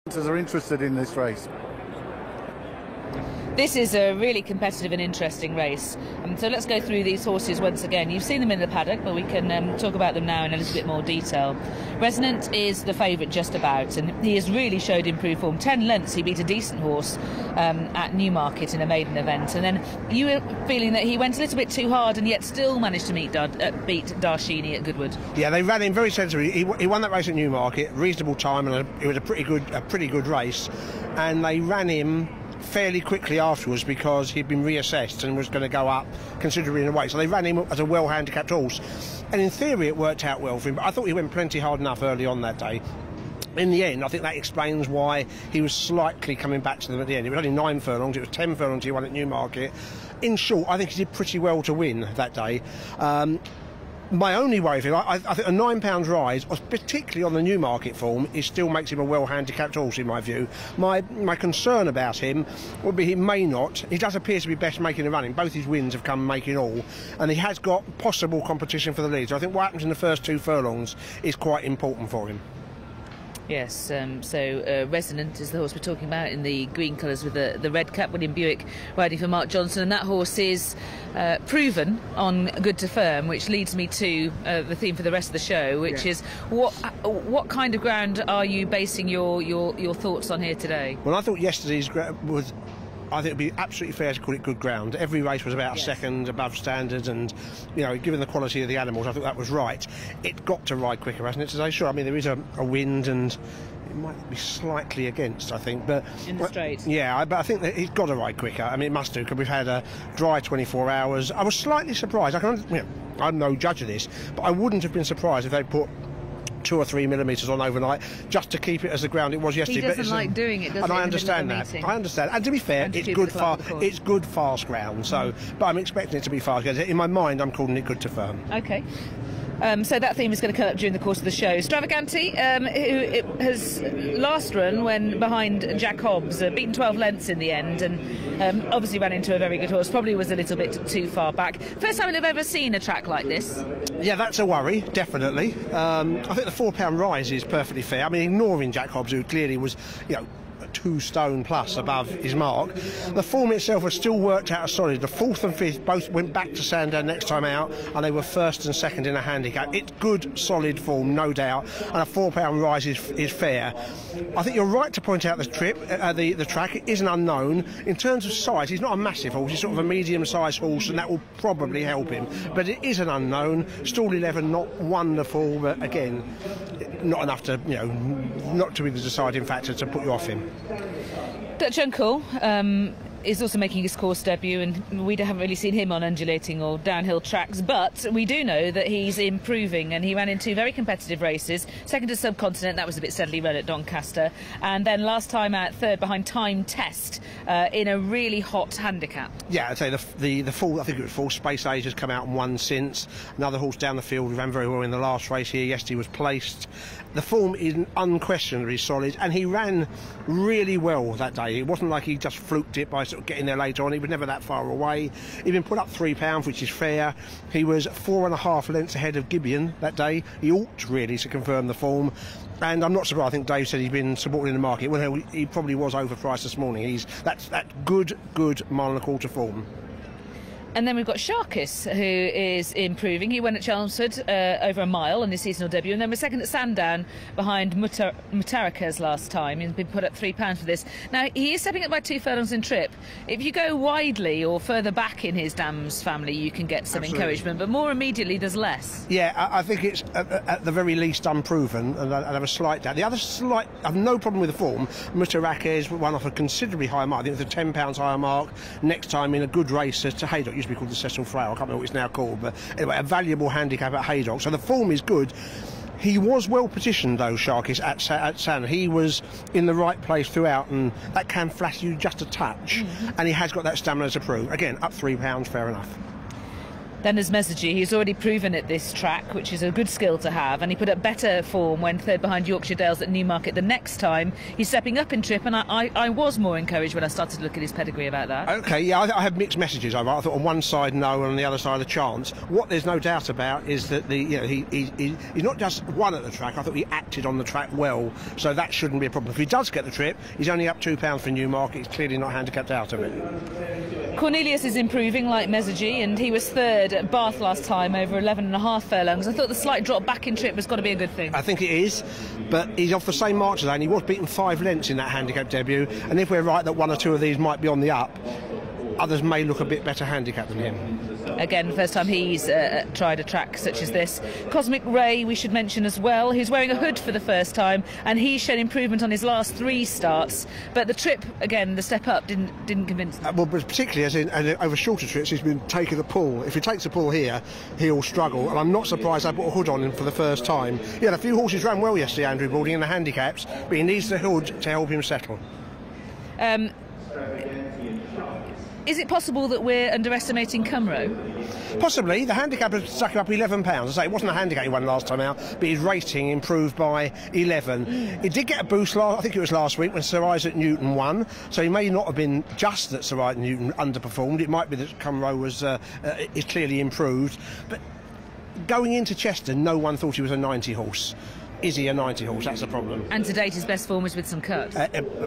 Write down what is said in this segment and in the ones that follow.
Are interested in this race. This is a really competitive and interesting race. So let's go through these horses once again. You've seen them in the paddock, but we can talk about them now in a little bit more detail. Resonant is the favourite just about, and he has really showed improved form. 10 lengths, he beat a decent horse at Newmarket in a maiden event. And then you were feeling that he went a little bit too hard and yet still managed to beat Darshini at Goodwood. Yeah, they ran him very sensibly. He won that race at Newmarket, reasonable time, and it was a pretty good race. And they ran him fairly quickly afterwards because he'd been reassessed and was going to go up considerably in the weight. So they ran him as a well-handicapped horse. And in theory it worked out well for him, but I thought he went plenty hard enough early on that day. In the end, I think that explains why he was slightly coming back to them at the end. It was only 9 furlongs, it was 10 furlongs he won at Newmarket. In short, I think he did pretty well to win that day. My only worry for him, I think a £9 rise, particularly on the Newmarket form, still makes him a well-handicapped horse in my view. My concern about him would be he may not. He does appear to be best making the running. Both his wins have come making all, and he has got possible competition for the lead. So I think what happens in the first 2 furlongs is quite important for him. Yes, so Resonant is the horse we're talking about in the green colours with the red cap. William Buick riding for Mark Johnson, and that horse is proven on good to firm, which leads me to the theme for the rest of the show, which is what kind of ground are you basing your thoughts on here today? Well, I thought yesterday's was, I think it would be absolutely fair to call it good ground. Every race was about a second above standard, and given the quality of the animals, I thought that was right. It got to ride quicker, hasn't it, today? Sure, I mean there is a wind and it might be slightly against, I think, but in the straight. Yeah, but I think that he's got to ride quicker. I mean, it must do, because we've had a dry 24 hours. I was slightly surprised. I'm no judge of this, but I wouldn't have been surprised if they put 2 or 3 millimetres on overnight just to keep it as the ground it was yesterday. He doesn't like doing it, does he? And I understand that. I understand. And to be fair, it's good fast ground. So, but I'm expecting it to be fast. In my mind, I'm calling it good to firm. Okay. So that theme is going to come up during the course of the show. Stravaganti, who has last run when behind Jack Hobbs, beaten 12 lengths in the end, and obviously ran into a very good horse, probably was a little bit too far back. First time I've ever seen a track like this. Yeah, that's a worry, definitely. I think the £4 rise is perfectly fair. I mean, ignoring Jack Hobbs, who clearly was, 2 stone plus above his mark. The form itself has still worked out as solid. The 4th and 5th both went back to Sandown next time out, and they were 1st and 2nd in a handicap. It's good, solid form, no doubt, and a £4 rise is fair. I think you're right to point out the track. It is an unknown. In terms of size, he's not a massive horse. He's sort of a medium-sized horse, and that will probably help him. But it is an unknown. Stall 11, not wonderful, but again, not enough to, not to be the deciding factor to put you off him. Dutch Uncle is also making his course debut, and we haven't really seen him on undulating or downhill tracks, but we do know that he's improving, and he ran in 2 very competitive races. 2nd to Subcontinent, that was a bit steadily run at Doncaster, and then last time out 3rd behind Time Test in a really hot handicap. Yeah, I'd say the full, I think it was full Space Age has come out and won since. Another horse down the field who ran very well in the last race here yesterday was placed. The form is unquestionably solid, and he ran really well that day. It wasn't like he just fluked it by sort of getting there later on. He was never that far away. He'd been put up £3, which is fair. He was 4.5 lengths ahead of Gibeon that day. He ought really to confirm the form. And I'm not surprised. I think Dave said he'd been supported in the market. Well, he probably was overpriced this morning. That's good mile and a quarter form. And then we've got Sharkus, who is improving. He won at Chelmsford over a mile on his seasonal debut, and then we're 2nd at Sandown behind Mutarakas last time. He's been put up £3 for this. Now, he is stepping up by 2 furlongs in trip. If you go widely or further back in his dams family, you can get some encouragement, but more immediately there's less. Yeah, I think it's at the very least unproven, and I have a slight doubt. The other I have no problem with the form. Mutarakas won off a considerably higher mark. I think it was a £10 higher mark next time in a good race to Haydock. Used to be called the Cecil Frail, I can't remember what it's now called, but anyway, a valuable handicap at Haydock. So the form is good. He was well positioned though, Sharkis, at Sandown. He was in the right place throughout, and that can flash you just a touch, and he has got that stamina to prove. Again, up £3, fair enough. Then there's Messagy. He's already proven at this track, which is a good skill to have, and he put up better form when third behind Yorkshire Dales at Newmarket the next time. He's stepping up in trip, and I was more encouraged when I started to look at his pedigree about that. Okay, yeah, I have mixed messages over. I thought on one side no, and on the other side a chance. What there's no doubt about is that he's not just won at the track. I thought he acted on the track well, so that shouldn't be a problem. If he does get the trip, he's only up £2 for Newmarket. He's clearly not handicapped out of it. Cornelius is improving like Messagy, and he was third at Bath last time over 11.5 furlongs. I thought the slight drop back in trip has got to be a good thing. I think it is, but he's off the same march today, and he was beaten 5 lengths in that handicap debut, and if we're right that one or two of these might be on the up, others may look a bit better handicapped than him. Again, the first time he's tried a track such as this. Cosmic Ray, we should mention as well. He's wearing a hood for the first time, and he's shown improvement on his last 3 starts. But the trip, again, the step up didn't convince him. Well, particularly as in over shorter trips, he's been taking the pull. If he takes the pull here, he'll struggle. And I'm not surprised they put a hood on him for the first time. Yeah, a few horses ran well yesterday, Andrew Balding, in the handicaps, but he needs the hood to help him settle. Is it possible that we're underestimating Cumro? Possibly. The handicap has stuck him up £11. I say it wasn't a handicap he won last time out, but his rating improved by 11. It did get a boost I think it was last week when Sir Isaac Newton won, so he may not have been just that Sir Isaac Newton underperformed. It might be that Cumro is clearly improved, but going into Chester, no one thought he was a 90 horse. Is he a 90 horse? That's the problem. And to date, his best form was with some cut.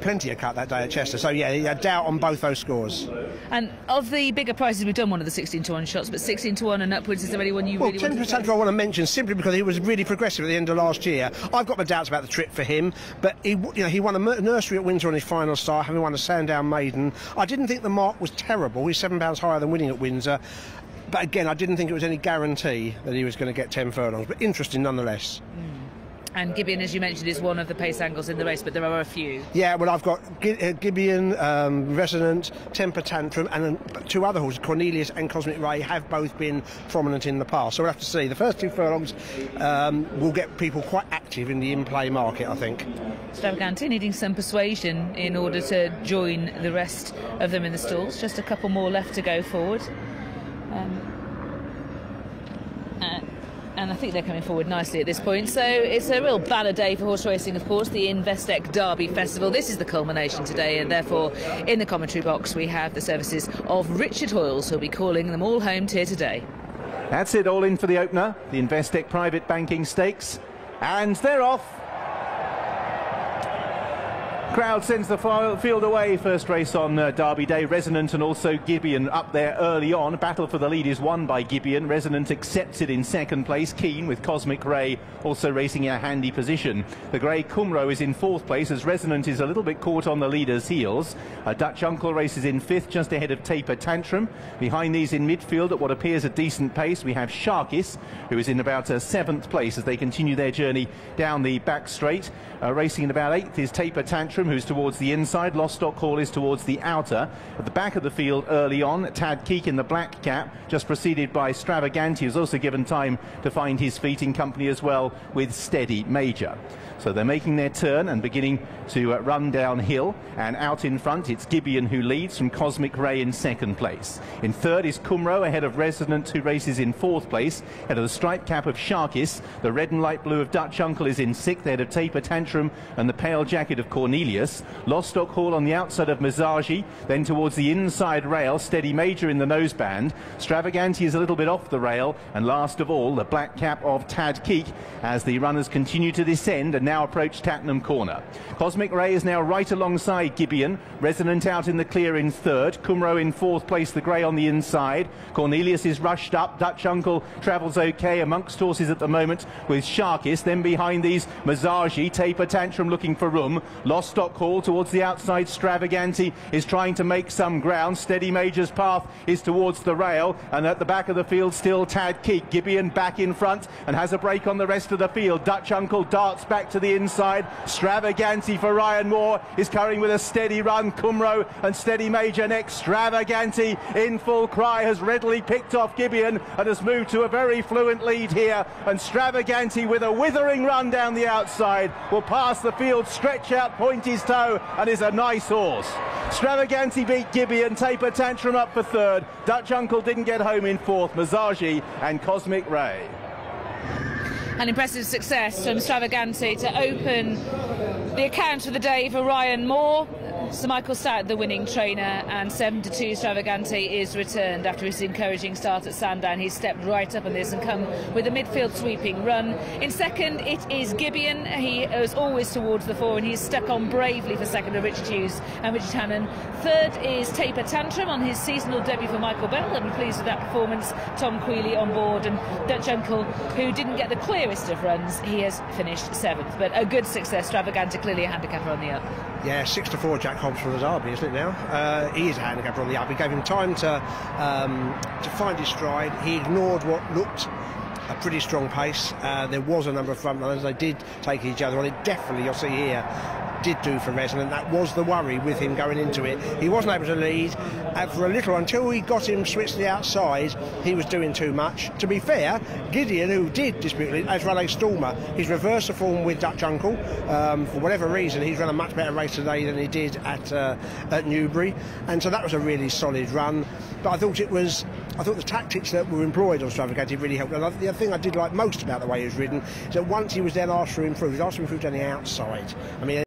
Plenty of cut that day at Chester. So, yeah, he had doubt on both those scores. And of the bigger prices, we've done one of the 16-to-1 shots, but 16-to-1 and upwards, is there anyone you really want to say? 10% I want to mention simply because he was really progressive at the end of last year. I've got my doubts about the trip for him, but he won a nursery at Windsor on his final start, having won a Sandown Maiden. I didn't think the mark was terrible. He's £7 higher than winning at Windsor. But again, I didn't think it was any guarantee that he was going to get 10 furlongs, but interesting nonetheless. And Gibeon, as you mentioned, is one of the pace angles in the race, but there are a few. Yeah, well, I've got Gibeon, Resonant, Temper Tantrum, and 2 other horses, Cornelius and Cosmic Ray, have both been prominent in the past. So we'll have to see. The first 2 furlongs will get people quite active in the in-play market, I think. Stravagante needing some persuasion in order to join the rest of them in the stalls. Just a couple more left to go forward. And I think they're coming forward nicely at this point. So it's a real banner day for horse racing, of course, the Investec Derby Festival. This is the culmination today, and therefore in the commentary box we have the services of Richard Hoyles, who'll be calling them all home tier today. That's it, all in for the opener, the Investec Private Banking Stakes, and they're off. Crowd sends the field away. First race on Derby Day. Resonant and also Gibeon up there early on. Battle for the lead is won by Gibeon. Resonant accepts it in second place. Keen with Cosmic Ray also racing in a handy position. The grey Cumro is in 4th place as Resonant is a little bit caught on the leader's heels. Dutch Uncle races in 5th, just ahead of Taper Tantrum. Behind these in midfield at what appears a decent pace, we have Sharkis, who is in about 7th place as they continue their journey down the back straight. Racing in about 8th is Taper Tantrum, who's towards the inside. Lostock Hall is towards the outer. At the back of the field early on, Tad Keek in the black cap, just preceded by Stravagante, who's also given time to find his feet, in company as well with Steady Major. So they're making their turn and beginning to run downhill, and out in front it's Gibeon who leads from Cosmic Ray in 2nd place. In 3rd is Cumro ahead of Resonant, who races in 4th place. Ahead of the striped cap of Sharkis, the red and light blue of Dutch Uncle is in 6th, ahead of Taper Tantrum and the pale jacket of Cornelius. Lostock Hall on the outside of Mazagi, then towards the inside rail, Steady Major in the noseband. Stravagante is a little bit off the rail, and last of all the black cap of Tad Keek as the runners continue to descend and now approach Tattenham Corner. Cosmic Ray is now right alongside Gibeon. Resonant out in the clear in 3rd. Cumro in 4th place, the grey on the inside. Cornelius is rushed up. Dutch Uncle travels okay amongst horses at the moment with Sharkis. Then behind these Mazagi, Taper Tantrum looking for room. Lostock Hall towards the outside. Stravagante is trying to make some ground. Steady Major's path is towards the rail, and at the back of the field still Tad Keek. Gibeon back in front and has a break on the rest of the field. Dutch Uncle darts back to the inside. Stravagante for Ryan Moore is carrying with a steady run. Cumro and Steady Major next. Stravagante in full cry has readily picked off Gibeon and has moved to a very fluent lead here, and Stravagante with a withering run down the outside will pass the field, stretch out, point his toe, and is a nice horse. Stravaganti beat Gibeon, Taper Tantrum up for third, Dutch Uncle didn't get home in fourth, Massagey and Cosmic Ray. An impressive success from Stravaganti to open the account for the day for Ryan Moore. Sir Michael Stout, the winning trainer, and 7-2 Stravaganti is returned after his encouraging start at Sandown. He's stepped right up on this and come with a midfield sweeping run. In second, it is Gibeon. He was always towards the fore, and he's stuck on bravely for second to Richard Hughes and Richard Hannon. Third is Taper Tantrum on his seasonal debut for Michael Bell. I'm pleased with that performance. Tom Queally on board, and Dutch Uncle, who didn't get the clearest of runs, he has finished seventh. But a good success. Stravaganti clearly a handicapper on the up. Yeah, 6-4 Jack Hobbs for the Derby, isn't it now? He is a handicapper on the up. He gave him time to find his stride. He ignored what looked a pretty strong pace. There was a number of front runners. They did take each other on. It definitely, you'll see here, did do for Resonant. That was the worry with him going into it. He wasn't able to lead for a little until he got him switched to the outside. He was doing too much. To be fair, Gideon, who did dispute it, has run a Stormer. He's reversed the form with Dutch Uncle. For whatever reason, he's run a much better race today than he did at Newbury, and so that was a really solid run. But I thought the tactics that were employed on Stravaganti really helped. And the thing I did like most about the way he was ridden is that once he was then asked to improve, he was asked to improve down the outside. I mean,